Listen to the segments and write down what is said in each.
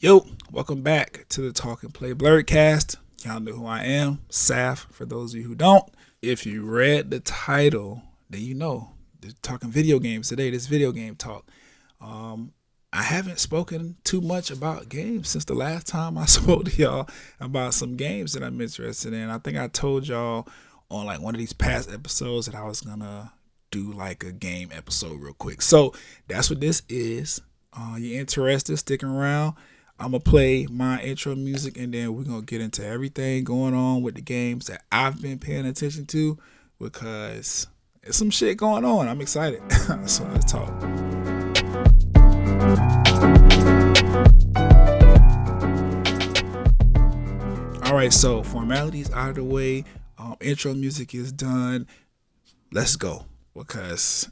Yo, welcome back to the Talk and Play Blurredcast. Y'all know who I am, Saf, for those of you who don't. If you read the title, then you know. They're talking video games today, this video game talk. I haven't spoken too much about games since the last time I spoke to y'all about some games that I'm interested in. I think I told y'all on like one of these past episodes that I was gonna do like a game episode real quick. So that's what this is. You interested? Sticking around. I'm going to play my intro music and then we're going to get into everything going on with the games that I've been paying attention to because there's some shit going on. I'm excited. So let's talk. All right, so formalities out of the way. Intro music is done. Let's go because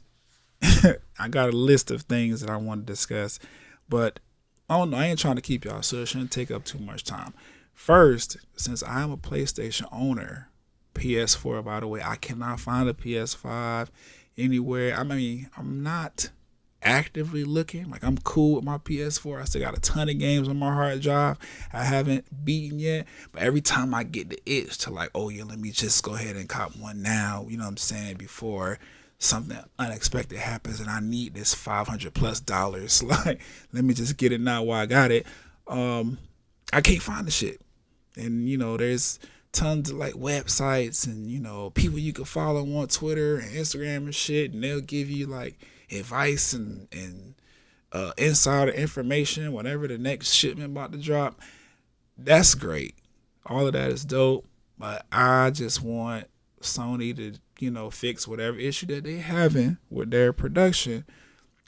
I got a list of things that I want to discuss, but I don't know. I ain't trying to keep y'all, so it shouldn't take up too much time. First, since I'm a PlayStation owner, PS4, by the way, I cannot find a PS5 anywhere. I mean, I'm not actively looking. Like, I'm cool with my PS4. I still got a ton of games on my hard drive I haven't beaten yet. But every time I get the itch to like, oh yeah, let me just go ahead and cop one now, you know what I'm saying, before something unexpected happens and I need this $500+ like, let me just get it now while I got it. I can't find the shit. And you know, there's tons of like websites and you know, people you can follow on Twitter and Instagram and shit, and they'll give you like advice and insider information whenever the next shipment about to drop. That's great. All of that is dope. But I just want Sony to, you know, fix whatever issue that they having with their production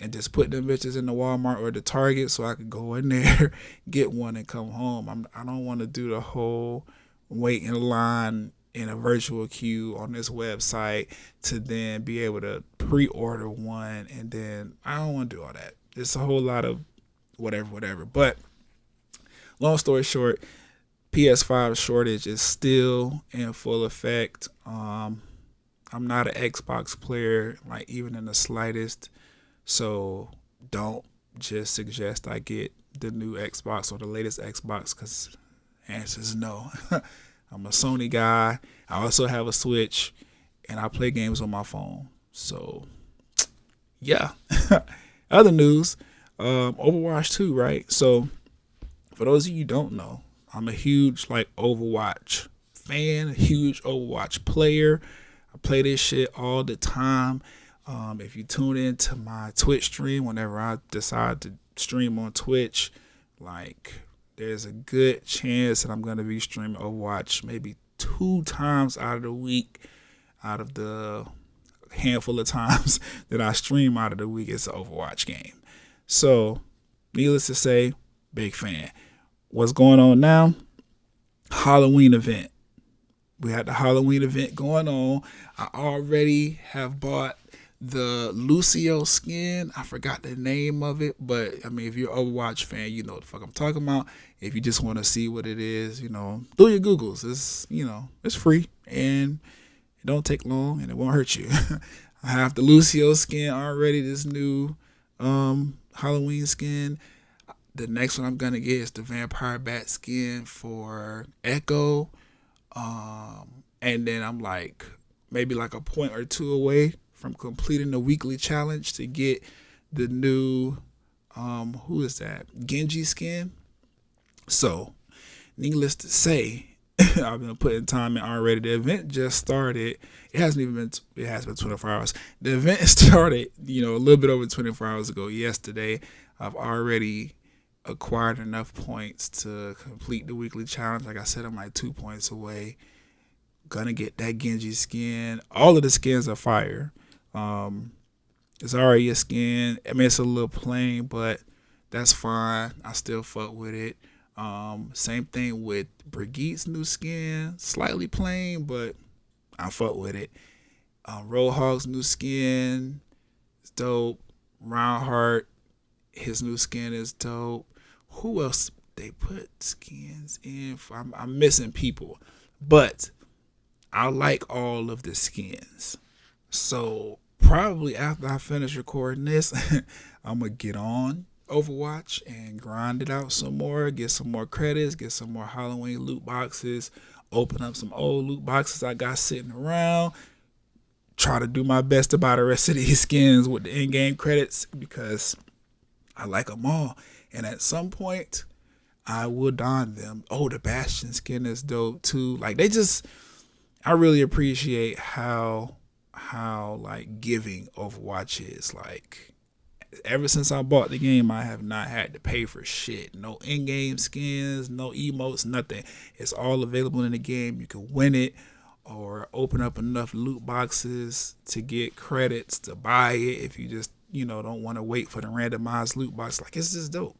and just put them bitches in the Walmart or the Target so I could go in there, get one and come home. I don't want to do the whole wait in line in a virtual queue on this website to then be able to pre-order one, and then I don't want to do all that. It's a whole lot of whatever. But long story short, PS5 shortage is still in full effect. I'm not an Xbox player, like even in the slightest. So don't just suggest I get the new Xbox or the latest Xbox because the answer is no. I'm a Sony guy. I also have a Switch and I play games on my phone. So yeah. Other news, Overwatch 2, right? So for those of you who don't know, I'm a huge like Overwatch fan, a huge Overwatch player. I play this shit all the time. If you tune into my Twitch stream, whenever I decide to stream on Twitch, like there's a good chance that I'm going to be streaming Overwatch maybe 2 times out of the week. Out of the handful of times that I stream out of the week, it's an Overwatch game. So needless to say, big fan. What's going on now? Halloween event. We had the Halloween event going on. I already have bought the Lucio skin. I forgot the name of it, but I mean, if you're an Overwatch fan, you know what the fuck I'm talking about. If you just want to see what it is, you know, do your Googles. It's, you know, it's free and it don't take long and it won't hurt you. I have the Lucio skin already, this new Halloween skin. The next one I'm gonna get is the Vampire Bat skin for Echo. And then I'm like maybe like a point or two away from completing the weekly challenge to get the new who is that? Genji skin. So needless to say, I've been putting time in already. The event just started. It has been 24 hours. The event started, you know, a little bit over 24 hours ago yesterday. I've already acquired enough points to complete the weekly challenge. Like I said, I'm like 2 points away. Gonna get that Genji skin. All of the skins are fire. It's already a skin. I mean, it's a little plain, but that's fine. I still fuck with it. Same thing with Brigitte's new skin. Slightly plain, but I fuck with it. Roadhog's new skin is dope. Roundheart, his new skin is dope. Who else they put skins in for? I'm missing people, but I like all of the skins. So probably after I finish recording this, I'm gonna get on Overwatch and grind it out some more, get some more credits, get some more Halloween loot boxes, open up some old loot boxes I got sitting around, try to do my best to buy the rest of these skins with the in-game credits because I like them all. And at some point, I will don them. Oh, the Bastion skin is dope too. Like I really appreciate how like giving Overwatch is. Like ever since I bought the game, I have not had to pay for shit. No in-game skins, no emotes, nothing. It's all available in the game. You can win it or open up enough loot boxes to get credits to buy it if you just, don't want to wait for the randomized loot box. Like, it's just dope.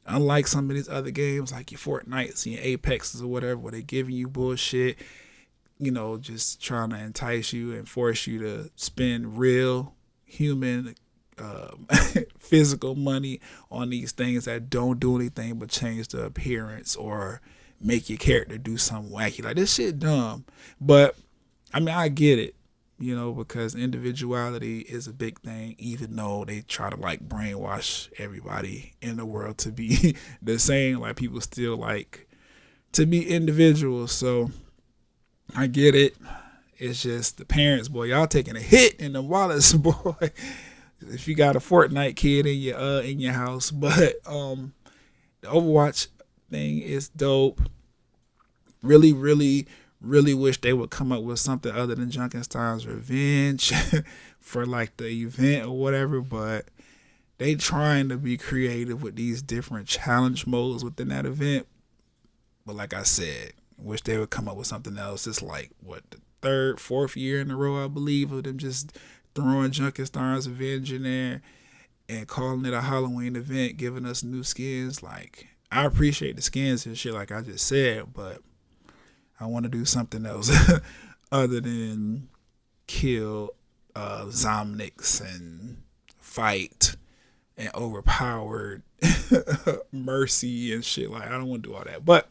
Unlike some of these other games like your Fortnites and your Apexes or whatever, where they're giving you bullshit, just trying to entice you and force you to spend real human physical money on these things that don't do anything but change the appearance or make your character do something wacky. Like, this shit dumb. But I mean, I get it, because individuality is a big thing, even though they try to like brainwash everybody in the world to be the same. Like, people still like to be individuals. So I get it. It's just the parents, boy, y'all taking a hit in the wallets, boy. If you got a Fortnite kid in your house. But the Overwatch thing is dope. Really, really, really wish they would come up with something other than Junkenstein's Revenge for like the event or whatever. But they trying to be creative with these different challenge modes within that event. But like I said, wish they would come up with something else. It's like the third, fourth year in a row, I believe, of them just throwing Junkenstein's Revenge in there and calling it a Halloween event, giving us new skins. Like, I appreciate the skins and shit, like I just said, but I want to do something else other than kill Zomnics and fight and overpowered Mercy and shit. Like, I don't want to do all that. But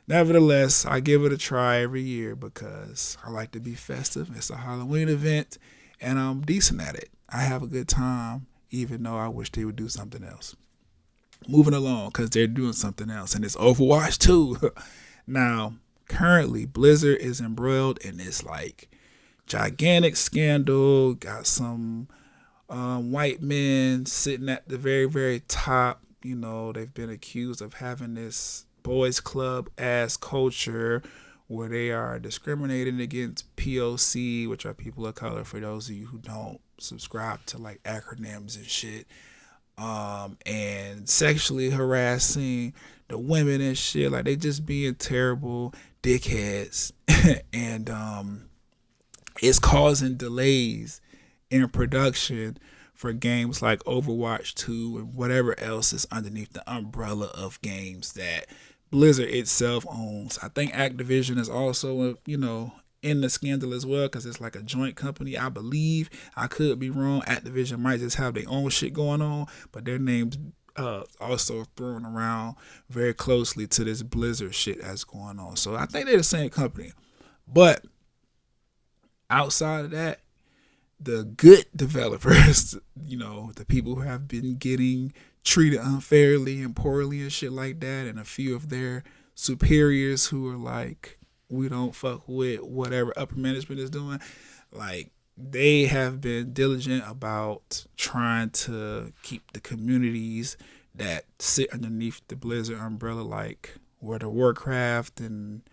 nevertheless, I give it a try every year because I like to be festive. It's a Halloween event, and I'm decent at it. I have a good time, even though I wish they would do something else. Moving along, because they're doing something else, and it's Overwatch 2. Now, currently, Blizzard is embroiled in this, like, gigantic scandal. Got some white men sitting at the very, very top. They've been accused of having this boys club ass culture where they are discriminating against POC, which are people of color, for those of you who don't subscribe to like acronyms and shit, and sexually harassing the women and shit. Like, they just being terrible dickheads. And it's causing delays in production for games like Overwatch 2 and whatever else is underneath the umbrella of games that Blizzard itself owns. I think Activision is also, in the scandal as well, because it's like a joint company, I believe. I could be wrong. Activision might just have their own shit going on, but their name's also thrown around very closely to this Blizzard shit that's going on. So I think they're the same company. But outside of that, the good developers, the people who have been getting treated unfairly and poorly and shit like that, and a few of their superiors who are like, we don't fuck with whatever upper management is doing, like, they have been diligent about trying to keep the communities that sit underneath the Blizzard umbrella, like World of Warcraft and,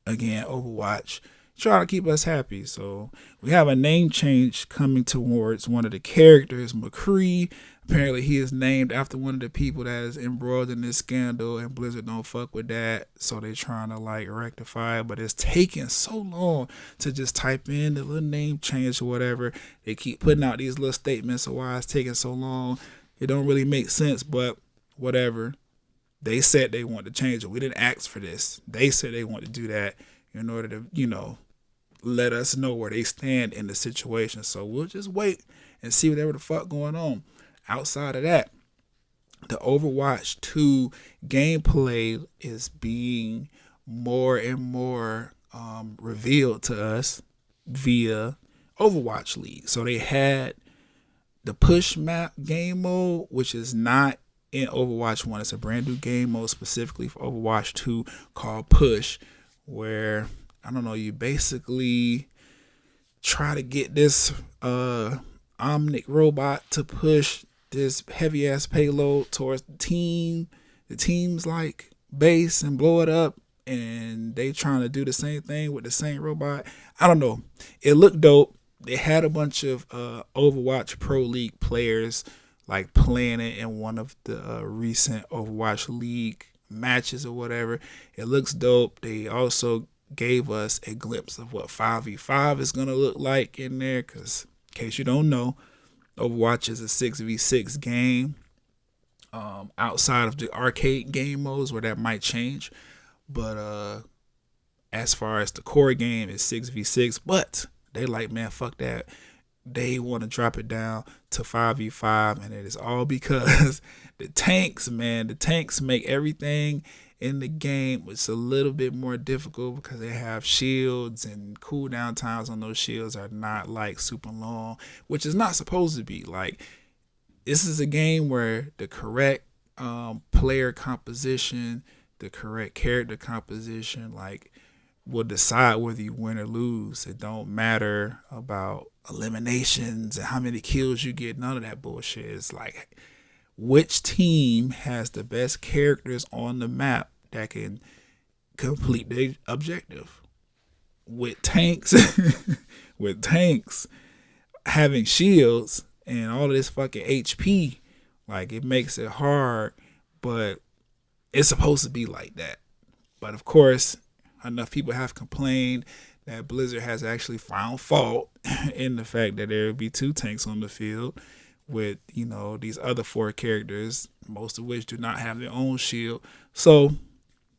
again, Overwatch, try to keep us happy. So we have a name change coming towards one of the characters, McCree. Apparently he is named after one of the people that is embroiled in this scandal, and Blizzard don't fuck with that, so they trying to like rectify it. But it's taking so long to just type in the little name change or whatever. They keep putting out these little statements of why it's taking so long. It don't really make sense, but whatever. They said they want to change it. We didn't ask for this. They said they want to do that in order to, let us know where they stand in the situation. So we'll just wait and see whatever the fuck going on. Outside of that, the Overwatch 2 gameplay is being more and more revealed to us via Overwatch League. So they had the push map game mode, which is not in Overwatch 1. It's a brand new game mode specifically for Overwatch 2 called Push, where, I don't know, you basically try to get this Omnic robot to push this heavy ass payload towards the team's like base and blow it up, and they trying to do the same thing with the same robot. I don't know. It looked dope. They had a bunch of Overwatch Pro League players like playing it in one of the recent Overwatch League matches or whatever. It looks dope. They also gave us a glimpse of what 5v5 is going to look like in there, because in case you don't know, Overwatch is a 6v6 game outside of the arcade game modes where that might change. But as far as the core game is 6v6, but they like, man, fuck that. They want to drop it down to 5v5, and it is all because the tanks, man. The tanks make everything in the game it's a little bit more difficult because they have shields, and cooldown times on those shields are not like super long, which is not supposed to be. Like, this is a game where the correct player composition, the correct character composition, like, will decide whether you win or lose. It don't matter about eliminations and how many kills you get. None of that bullshit. It's like, which team has the best characters on the map that can complete the objective. With tanks, with tanks having shields and all of this fucking HP, like, it makes it hard, but it's supposed to be like that. But of course, enough people have complained that Blizzard has actually found fault in the fact that there would be two tanks on the field with, you know, these other four characters, most of which do not have their own shield. So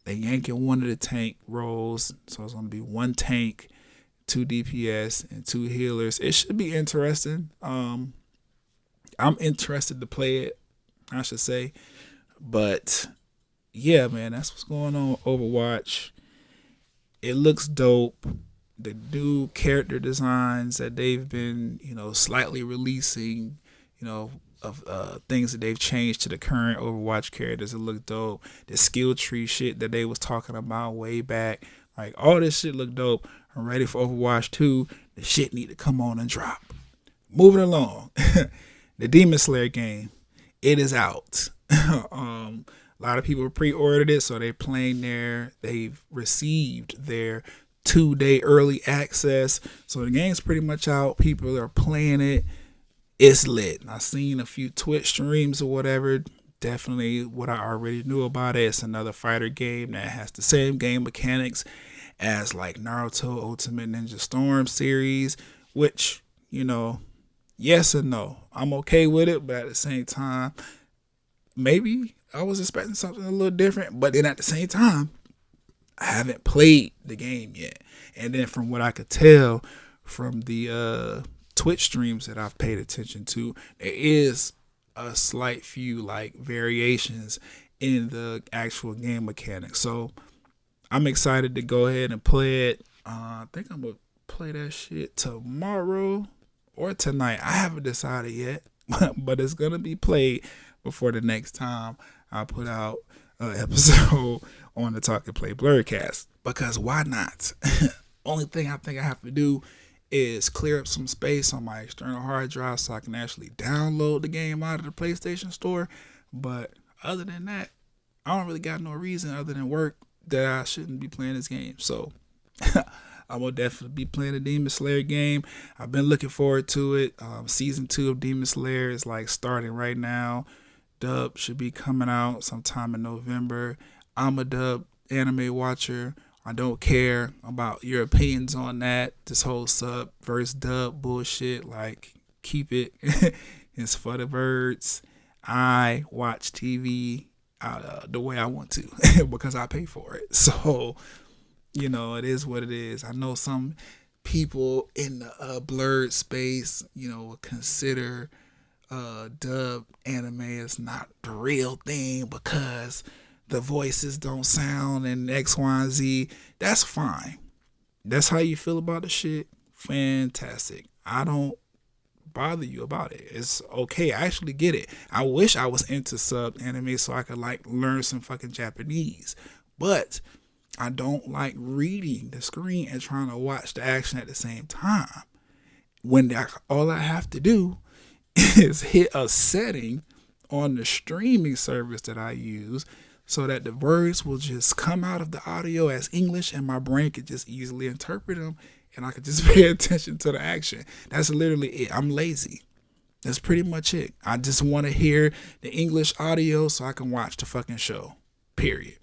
they yanking one of the tank roles. So it's going to be one tank, 2 DPS, and 2 healers. It should be interesting. I'm interested to play it, I should say. But yeah, man, that's what's going on with Overwatch. It looks dope. The new character designs that they've been, you know, slightly releasing, you know, of things that they've changed to the current Overwatch characters, it look dope. The skill tree shit that they was talking about way back, like, all this shit look dope. I'm ready for Overwatch 2. The shit need to come on and drop. Moving along, the Demon Slayer game, it is out. A lot of people pre-ordered it, so they're playing there. They've received their 2-day early access, so the game's pretty much out. People are playing it. It's lit. I've seen a few Twitch streams or whatever. Definitely what I already knew about it. It's another fighter game that has the same game mechanics as like Naruto Ultimate Ninja Storm series, which, you know, yes and no. I'm okay with it, but at the same time, maybe I was expecting something a little different, but then at the same time, I haven't played the game yet. And then from what I could tell from the Twitch streams that I've paid attention to, there is a slight few like variations in the actual game mechanics. So I'm excited to go ahead and play it. I think I'm going to play that shit tomorrow or tonight. I haven't decided yet, but it's going to be played before the next time I put out an episode on the Talk and Play Blurcast, because why not? Only thing I think I have to do is clear up some space on my external hard drive so I can actually download the game out of the PlayStation Store. But other than that, I don't really got no reason other than work that I shouldn't be playing this game. So I will definitely be playing the Demon Slayer game. I've been looking forward to it. Season 2 of Demon Slayer is like starting right now. Dub should be coming out sometime in November. I'm a dub anime watcher. I don't care about your opinions on that. This whole sub versus dub bullshit, like, keep it. It's for the birds. I watch TV the way I want to because I pay for it. So, you know, it is what it is. I know some people in the blurred space, you know, would consider dub anime is not the real thing because the voices don't sound and X, Y, and Z. That's fine. That's how you feel about the shit. Fantastic. I don't bother you about it. It's okay. I actually get it. I wish I was into sub anime so I could like learn some fucking Japanese. But I don't like reading the screen and trying to watch the action at the same time. When all I have to do is hit a setting on the streaming service that I use so that the words will just come out of the audio as English and my brain could just easily interpret them and I could just pay attention to the action. That's literally it. I'm lazy. That's pretty much it. I just want to hear the English audio so I can watch the fucking show. Period.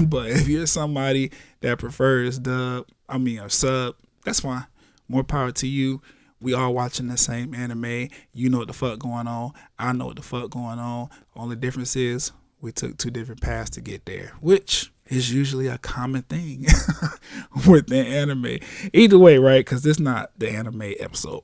But if you're somebody that prefers or sub, that's fine. More power to you. We all watching the same anime. You know what the fuck going on. I know what the fuck going on. Only difference is we took 2 different paths to get there, which is usually a common thing with the anime. Either way, right? Because this is not the anime episode.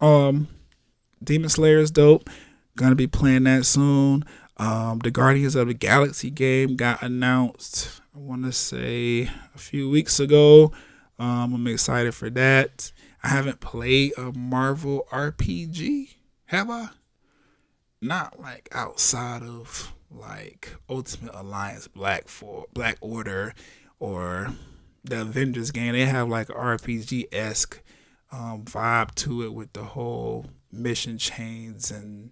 Demon Slayer is dope. Gonna be playing that soon. The Guardians of the Galaxy game got announced, I want to say a few weeks ago. I'm excited for that. I haven't played a Marvel RPG, have I? Not like outside of like Ultimate Alliance, Black Order, or the Avengers game. They have like an RPG-esque vibe to it with the whole mission chains and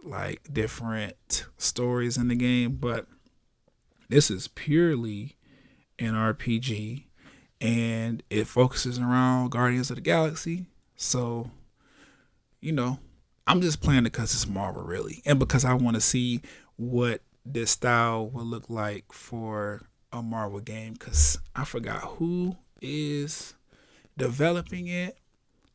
like different stories in the game. But this is purely an RPG. And it focuses around Guardians of the Galaxy. So, I'm just playing it because it's Marvel, really. And because I want to see what this style will look like for a Marvel game. Because I forgot who is developing it.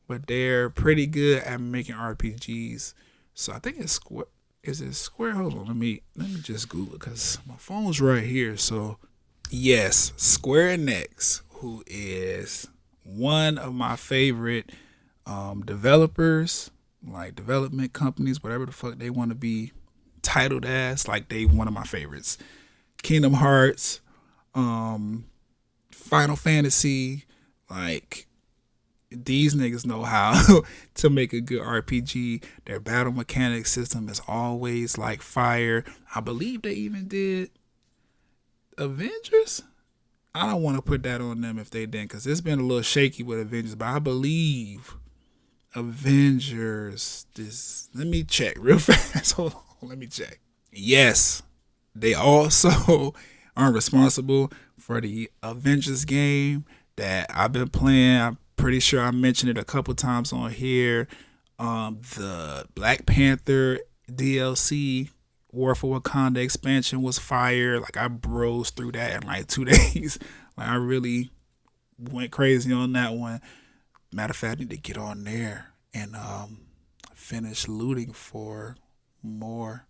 But they're pretty good at making RPGs. So I think it's Square. Is it Square? Hold on. Let me just Google it because my phone's right here. So, yes, Square Enix, who is one of my favorite developers, like development companies, whatever the fuck they want to be titled as, like they one of my favorites. Kingdom Hearts, Final Fantasy, like these niggas know how to make a good RPG. Their battle mechanic system is always like fire. I believe they even did Avengers. I don't want to put that on them if they didn't, because it's been a little shaky with Avengers, but I believe Avengers, let me check real fast. Hold on, let me check. Yes, they also are responsible for the Avengers game that I've been playing. I'm pretty sure I mentioned it a couple times on here. The Black Panther DLC, War for Wakanda expansion was fire. Like I browsed through that in like 2 days. Like I really went crazy on that one. Matter of fact, I need to get on there and finish looting for more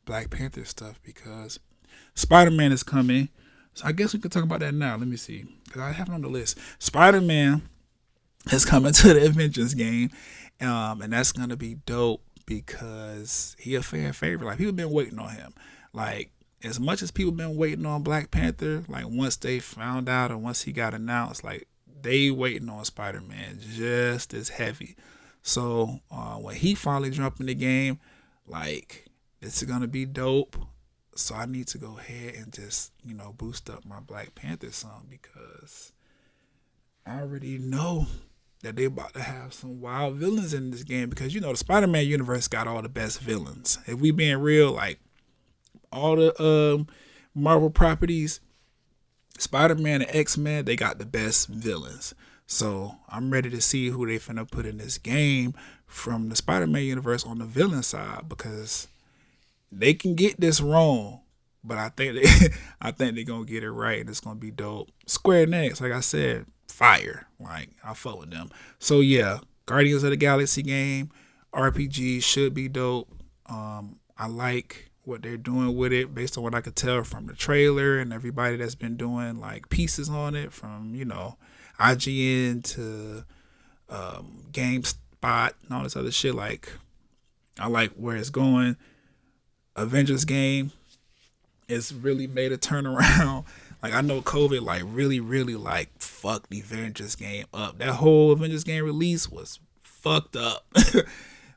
Black Panther stuff because Spider-Man is coming. So I guess we could talk about that now. Let me see, because I have it on the list. Spider-Man is coming to the Avengers game, and that's gonna be dope. Because he a fan favorite. Like people been waiting on him. Like as much as people been waiting on Black Panther, like once they found out or once he got announced, like they waiting on Spider-Man just as heavy. So when he finally jump in the game, like it's gonna be dope. So I need to go ahead and just, boost up my Black Panther song because I already know that they about to have some wild villains in this game because, the Spider-Man universe got all the best villains. If we being real, like all the Marvel properties, Spider-Man and X-Men, they got the best villains. So I'm ready to see who they finna put in this game from the Spider-Man universe on the villain side because they can get this wrong, but I think they're gonna get it right and it's gonna be dope. Square Enix, like I said, fire. Like I fuck with them. So yeah, Guardians of the Galaxy game, RPG should be dope. I like what they're doing with it based on what I could tell from the trailer and everybody that's been doing like pieces on it from, IGN to GameSpot and all this other shit. Like I like where it's going. Avengers game it's really made a turnaround. Like I know COVID like really like fucked the Avengers game up. That whole Avengers game release was fucked up.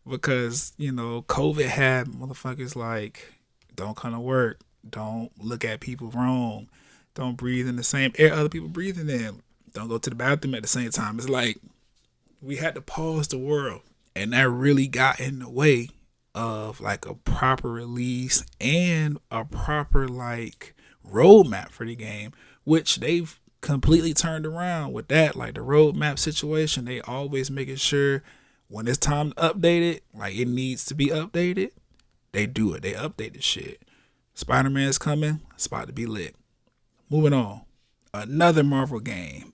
because COVID had motherfuckers like don't come to work, don't look at people wrong, don't breathe in the same air other people breathing in, don't go to the bathroom at the same time. It's like we had to pause the world, and that really got in the way of like a proper release and a proper like roadmap for the game, which they've completely turned around with that. Like the roadmap situation, they always making sure when it's time to update it, like it needs to be updated, they do it. They update the shit. Spider-Man's coming. It's about to be lit. Moving on. Another Marvel game.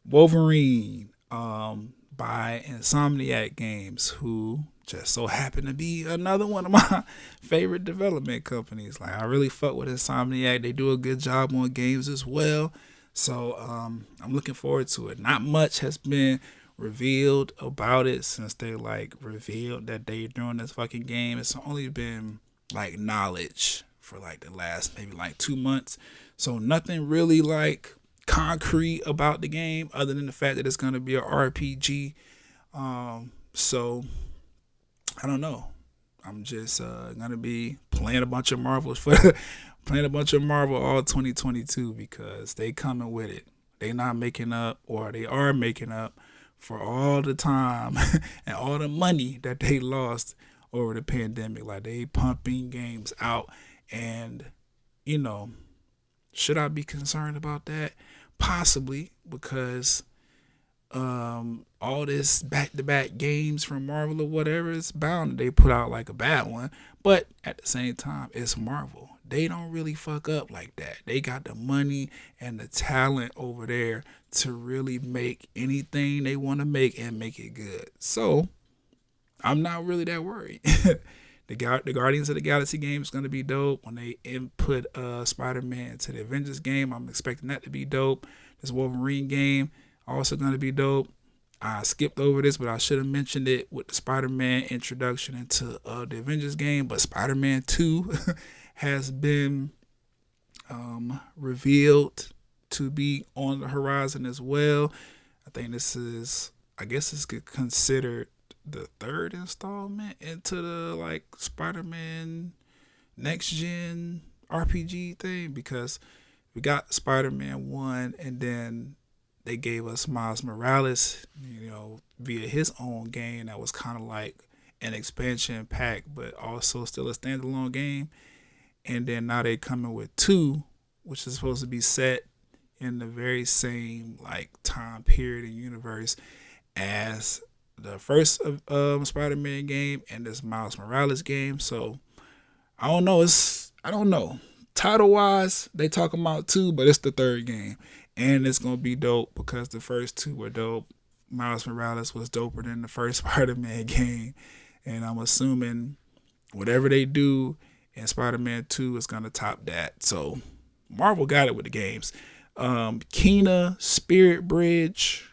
Wolverine. By Insomniac Games, who just so happened to be another one of my favorite development companies. Like I really fuck with Insomniac. They do a good job on games as well. So I'm looking forward to it. Not much has been revealed about it since they like revealed that they doing this fucking game. It's only been like knowledge for like the last maybe like 2 months. So nothing really like concrete about the game other than the fact that it's going to be an RPG. So I don't know. I'm just gonna be playing a bunch of Marvels for playing a bunch of Marvel all 2022 because they coming with it. They not making up, or they are making up for all the time and all the money that they lost over the pandemic. Like they pumping games out, and should I be concerned about that? Possibly, because all this back-to-back games from Marvel or whatever, it's bound they put out like a bad one. But at the same time, it's Marvel. They don't really fuck up like that. They got the money and the talent over there to really make anything they want to make and make it good. So I'm not really that worried. The Guardians of the Galaxy game is going to be dope. When they input Spider-Man to the Avengers game, I'm expecting that to be dope. This Wolverine game also going to be dope. I skipped over this, but I should have mentioned it with the Spider-Man introduction into the Avengers game. But Spider-Man 2 has been revealed to be on the horizon as well. I think this is, I guess it's considered the third installment into the like Spider-Man next gen RPG thing, because we got Spider-Man 1 and then they gave us Miles Morales, via his own game that was kind of like an expansion pack, but also still a standalone game. And then now they coming with 2, which is supposed to be set in the very same like time period and universe as the first Spider-Man game and this Miles Morales game. So I don't know. Title wise, they talking about 2, but it's the third game. And it's going to be dope because the first 2 were dope. Miles Morales was doper than the first Spider-Man game. And I'm assuming whatever they do in Spider-Man 2 is going to top that. So Marvel got it with the games. Kena Spirit Bridge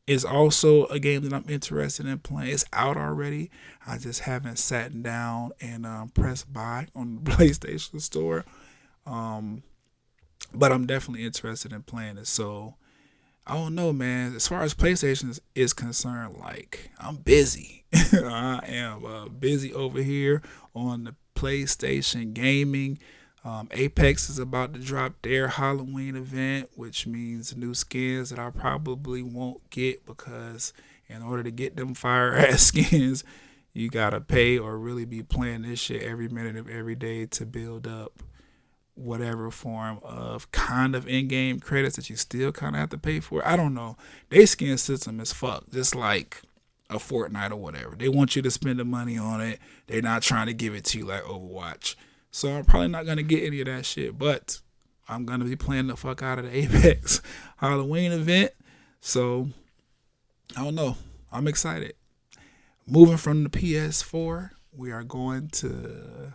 is also a game that I'm interested in playing. It's out already. I just haven't sat down and pressed buy on the PlayStation Store. But I'm definitely interested in playing it. So I don't know, man. As far as PlayStation is concerned, like I'm busy. I am busy over here on the PlayStation gaming. Apex is about to drop their Halloween event, which means new skins that I probably won't get, because in order to get them fire ass skins, you gotta pay or really be playing this shit every minute of every day to build up whatever form of kind of in-game credits that you still kind of have to pay for. I don't know. Their skin system is fucked, just like a Fortnite or whatever. They want you to spend the money on it. They're not trying to give it to you like Overwatch. So I'm probably not going to get any of that shit, but I'm going to be playing the fuck out of the Apex Halloween event. So I don't know. I'm excited. Moving from the PS4, we are going to,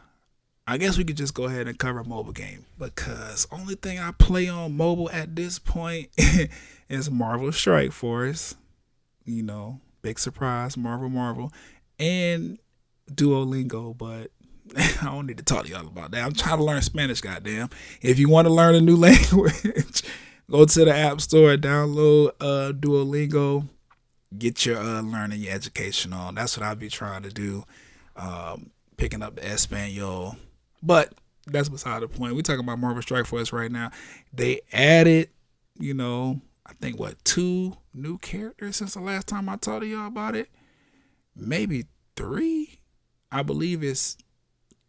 I guess we could just go ahead and cover a mobile game, because only thing I play on mobile at this point is Marvel Strike Force. Big surprise, Marvel, and Duolingo, but I don't need to talk to y'all about that. I'm trying to learn Spanish, goddamn. If you want to learn a new language, go to the App Store, download Duolingo. get your learning, your education on. That's what I'll be trying to do. Picking up the Espanol, but that's beside the point. We're talking about Marvel Strike Force right now. They added, I think what, 2 new characters since the last time I talked to y'all about it. Maybe 3. I believe it's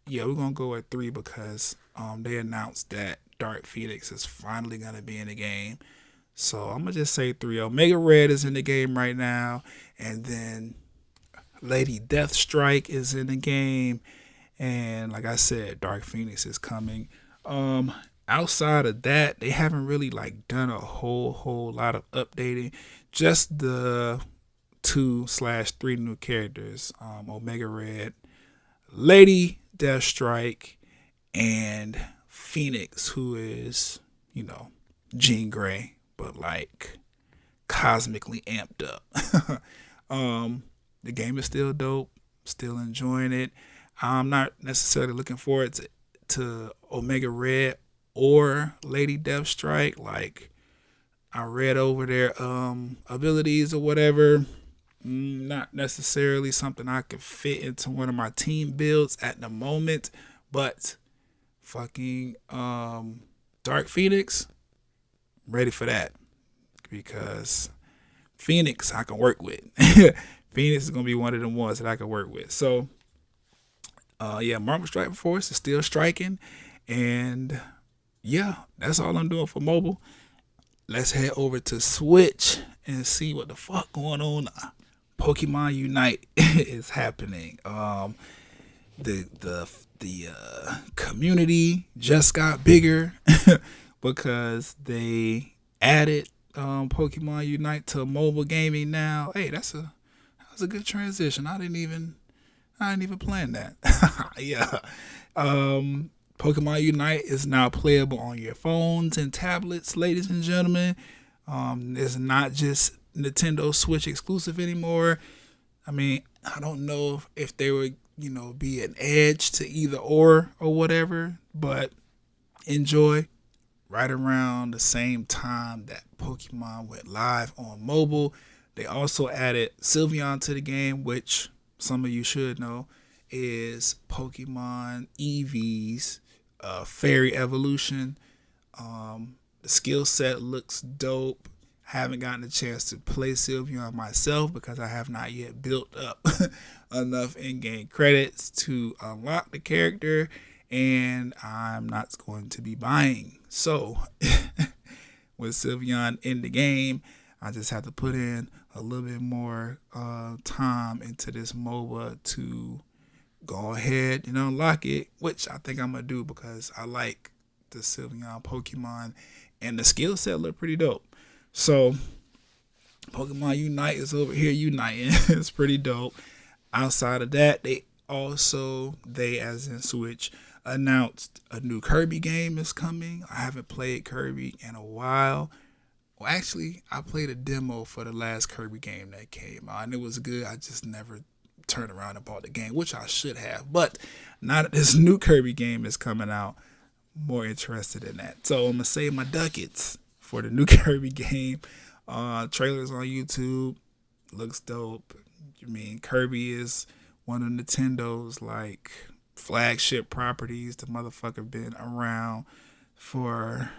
we're gonna go at 3 because they announced that Dark Phoenix is finally gonna be in the game. So I'm gonna just say 3. Omega Red is in the game right now, and then Lady Deathstrike is in the game, and like I said, Dark Phoenix is coming. Outside of that, they haven't really like done a whole lot of updating. Just the 2/3 new characters: Omega Red, Lady Deathstrike, and Phoenix, who is Jean Grey, but like cosmically amped up. The game is still dope. Still enjoying it. I'm not necessarily looking forward to Omega Red or Lady Deathstrike. Like, I read over their abilities or whatever. Not necessarily something I could fit into one of my team builds at the moment. But fucking Dark Phoenix, I'm ready for that. Because Phoenix I can work with. Phoenix is gonna be one of the ones that I can work with. So Marvel Strike Force is still striking, and that's all I'm doing for mobile. Let's head over to Switch and see what the fuck going on. Pokemon Unite is happening. The community just got bigger because they added Pokemon Unite to mobile gaming now. Hey, that was a good transition. I didn't even plan that. Yeah. Pokemon Unite is now playable on your phones and tablets, ladies and gentlemen. It's not just Nintendo Switch exclusive anymore. I mean, I don't know if there would, be an edge to either or whatever, but enjoy. Right around the same time that Pokemon went live on mobile, they also added Sylveon to the game, which some of you should know is Pokemon Eevee's Fairy Evolution. The skill set looks dope. Haven't gotten a chance to play Sylveon myself because I have not yet built up enough in-game credits to unlock the character, and I'm not going to be buying. So, with Sylveon in the game, I just have to put in a little bit more time into this MOBA to go ahead and unlock it, which I think I'm going to do because I like the Sylveon Pokemon, and the skill set look pretty dope. So, Pokemon Unite is over here uniting. It's pretty dope. Outside of that, they as in Switch, announced a new Kirby game is coming. I haven't played Kirby in a while. Well, actually, I played a demo for the last Kirby game that came out, and it was good. I just never turned around and bought the game, which I should have. But now that this new Kirby game is coming out, I'm more interested in that. So I'm going to save my ducats for the new Kirby game. Trailers on YouTube. Looks dope. I mean, Kirby is one of Nintendo's, like, flagship properties. The motherfucker been around forever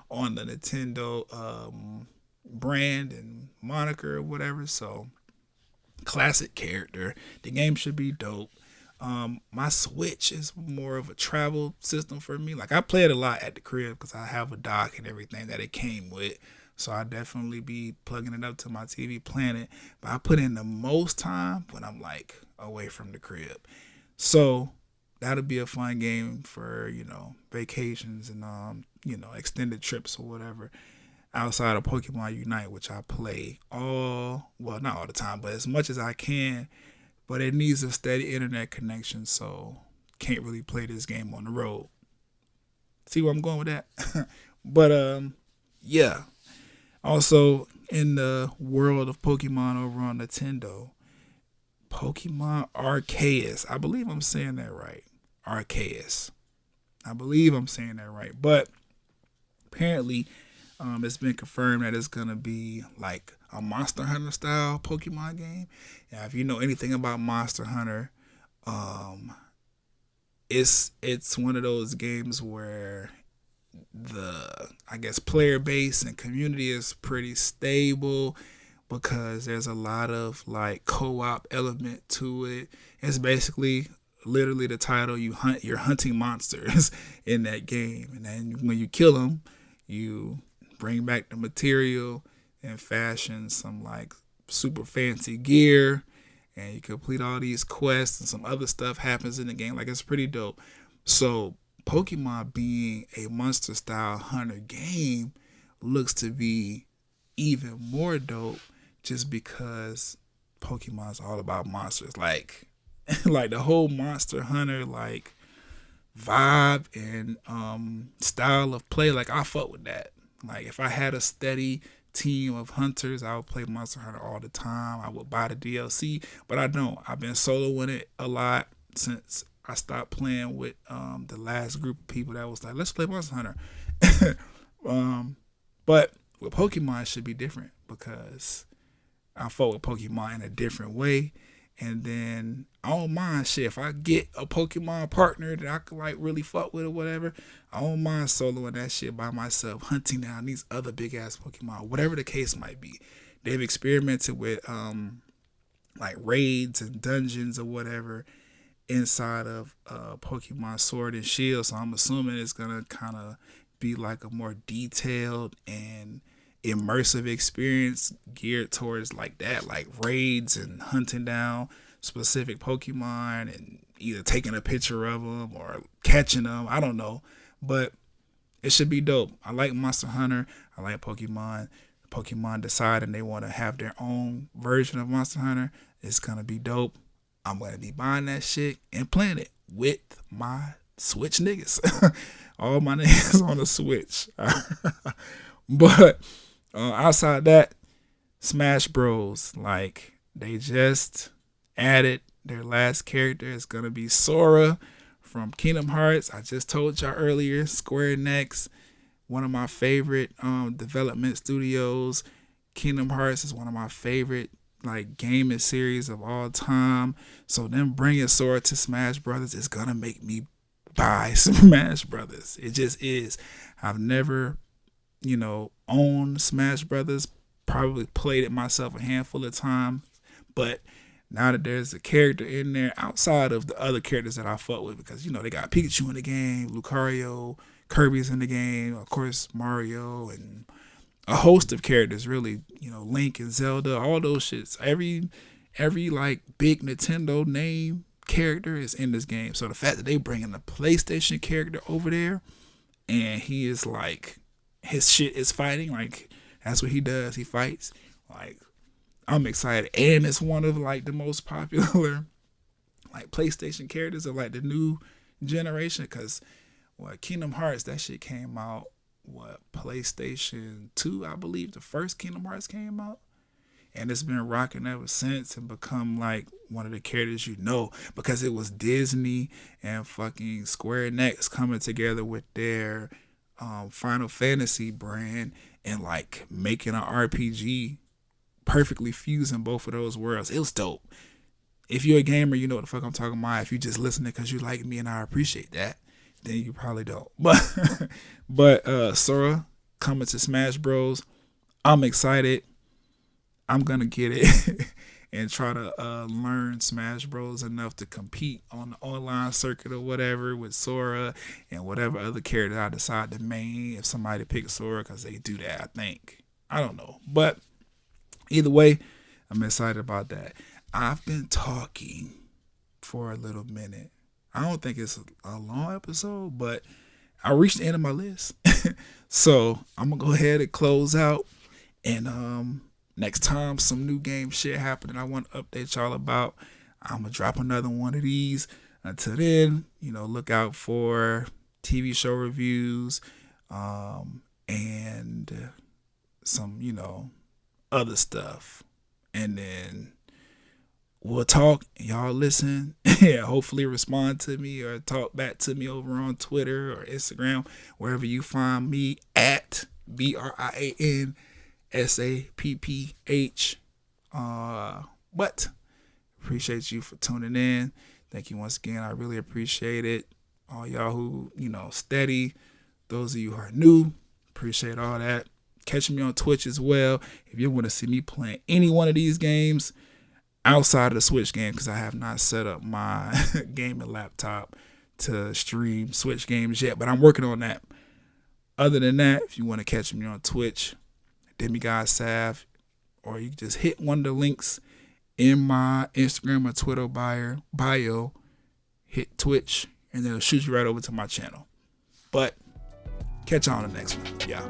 on the Nintendo brand and moniker or whatever. So, classic character. The game should be dope. My Switch is more of a travel system for me. Like, I play it a lot at the crib because I have a dock and everything that it came with. So I definitely be plugging it up to my TV, playing it. But I put in the most time when I'm like away from the crib. So that'll be a fun game for, vacations and extended trips or whatever. Outside of Pokemon Unite, which I play not all the time, but as much as I can. But it needs a steady internet connection, so can't really play this game on the road. See where I'm going with that? But yeah. Also, in the world of Pokemon over on Nintendo, Pokemon Arceus. I believe I'm saying that right. Arceus. I believe I'm saying that right. But apparently, it's been confirmed that it's going to be like a Monster Hunter style Pokemon game. Now, if you know anything about Monster Hunter, um, it's one of those games where the I guess player base and community is pretty stable because there's a lot of like co-op element to it. It's basically literally the title, you're hunting monsters in that game, and then when you kill them, you bring back the material and fashion some like super fancy gear, and you complete all these quests and some other stuff happens in the game. Like, it's pretty dope. So Pokemon being a monster style hunter game looks to be even more dope just because Pokemon's all about monsters. Like like the whole Monster Hunter like vibe and style of play, like I fuck with that. Like if I had a steady team of hunters, I would play Monster Hunter all the time. I would buy the DLC, but I don't. I've been soloing it a lot since I stopped playing with the last group of people that was like, let's play Monster Hunter. But with Pokemon, it should be different because I fuck with Pokemon in a different way. And then I don't mind shit. If I get a Pokemon partner that I could like really fuck with or whatever, I don't mind soloing that shit by myself, hunting down these other big ass Pokemon, whatever the case might be. They've experimented with like raids and dungeons or whatever inside of Pokemon Sword and Shield. So I'm assuming it's gonna kind of be like a more detailed and immersive experience geared towards like that, like raids and hunting down specific Pokemon and either taking a picture of them or catching them. I don't know, but it should be dope. I like Monster Hunter. I like Pokemon. Pokemon deciding they want to have their own version of Monster Hunter. It's gonna be dope. I'm gonna be buying that shit and playing it with my Switch niggas. All my niggas on the Switch. But outside that, Smash Bros. Like, they just added their last character. It's gonna be Sora from Kingdom Hearts. I just told y'all earlier, Square Enix, one of my favorite development studios. Kingdom Hearts is one of my favorite like gaming series of all time. So them bringing Sora to Smash Brothers is gonna make me buy Smash Brothers. It just is. I've never, owned Smash Brothers. Probably played it myself a handful of times, but now that there's a character in there outside of the other characters that I fuck with, because they got Pikachu in the game, Lucario, Kirby's in the game, of course Mario, and a host of characters really, Link and Zelda, all those shits. Every like big Nintendo name character is in this game. So the fact that they bringing the PlayStation character over there, and he is like, his shit is fighting, like that's what he does. He fights. Like, I'm excited, and it's one of like the most popular like PlayStation characters of like the new generation. Because Kingdom Hearts, that shit came out PlayStation 2, I believe. The first Kingdom Hearts came out, and it's been rocking ever since and become like one of the characters because it was Disney and fucking Square Enix coming together with their Final Fantasy brand and like making an RPG, perfectly fusing both of those worlds. It was dope. If you're a gamer, you know what the fuck I'm talking about. If you just listening because you like me and I appreciate that, then you probably don't. But Sora coming to Smash Bros. I'm excited. I'm gonna get it and try to learn Smash Bros. Enough to compete on the online circuit or whatever with Sora and whatever other character I decide to main. If somebody picks Sora, because they do that, I think. I don't know, but either way, I'm excited about that. I've been talking for a little minute. I don't think it's a long episode, but I reached the end of my list. So I'm going to go ahead and close out. And next time some new game shit happening I want to update y'all about, I'm going to drop another one of these. Until then, look out for TV show reviews and some, other stuff. And then we'll talk, y'all listen, and hopefully respond to me or talk back to me over on Twitter or Instagram, wherever you find me at BRIAN SAPPH. But appreciate you for tuning in. Thank you once again. I really appreciate it. All y'all who, steady. Those of you who are new, appreciate all that. Catch me on Twitch as well. If you want to see me playing any one of these games outside of the Switch game, because I have not set up my gaming laptop to stream Switch games yet, but I'm working on that. Other than that, if you want to catch me on Twitch, Demigod Sav, or you can just hit one of the links in my Instagram or Twitter bio, hit Twitch, and it'll shoot you right over to my channel. But catch you on the next one. Yeah.